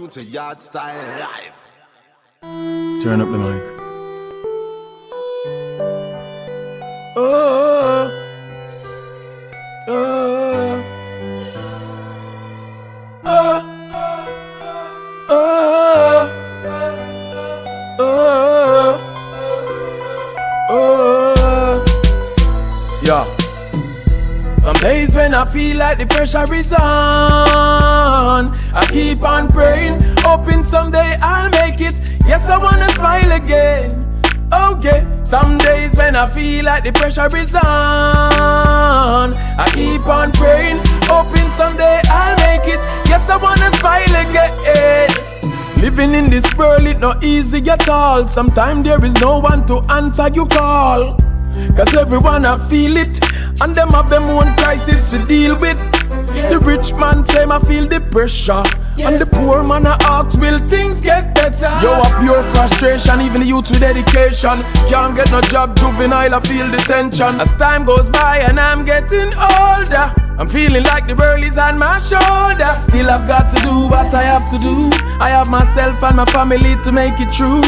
To Yardstyle live. Turn up the mic. Oh, oh, oh, oh, oh, oh. Yeah. Some days when I feel like the pressure is on, I keep on praying, hoping someday I'll make it. Yes, I wanna smile again. Okay. Some days when I feel like the pressure is on, I keep on praying, hoping someday I'll make it. Yes, I wanna smile again. Living in this world, it not easy at all. Sometimes there is no one to answer your call, cause everyone I feel it, and them have them own crisis to deal with. The rich man say I feel the pressure, and the poor man I ask, will things get better? Yo, a pure frustration, even the youth with education can't get no job, juvenile, I feel the tension. As time goes by and I'm getting older, I'm feeling like the world is on my shoulder. Still I've got to do what I have to do. I have myself and my family to make it true.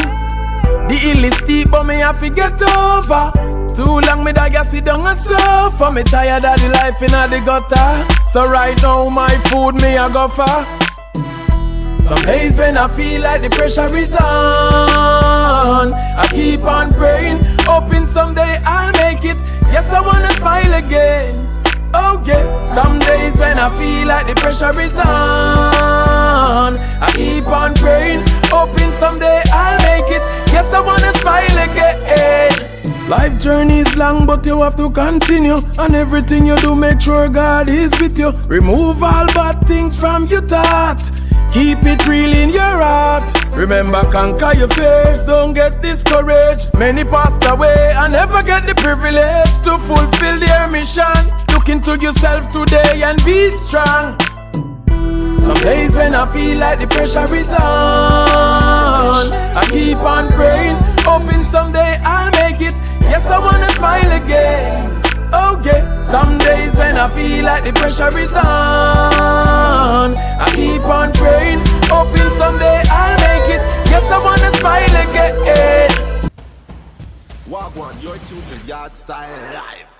The hill is steep, but me have to get over. Too long me dog a sit down and suffer. Me tired of the life in the gutter. So right now my food me a go for. Some days when I feel like the pressure is on, I keep on praying, hoping someday I'll make it. Yes, I wanna smile again. Okay. Some days when I feel like the pressure is on, I keep on praying, hoping someday I'll make it. Yes, I wanna smile again. Life journey is long, but you have to continue. And everything you do, make sure God is with you. Remove all bad things from your thought. Keep it real in your heart. Remember, conquer your fears, don't get discouraged. Many passed away and never get the privilege to fulfill their mission. Look into yourself today and be strong. Some days when I feel like the pressure is on, I keep on praying, hoping someday I'll make it. Yes, I wanna smile again. Okay. Some days when I feel like the pressure is on, I keep on praying, hoping someday I'll make it. Yes, I wanna smile again. Wagwan, you're tuned to Yardstyle live.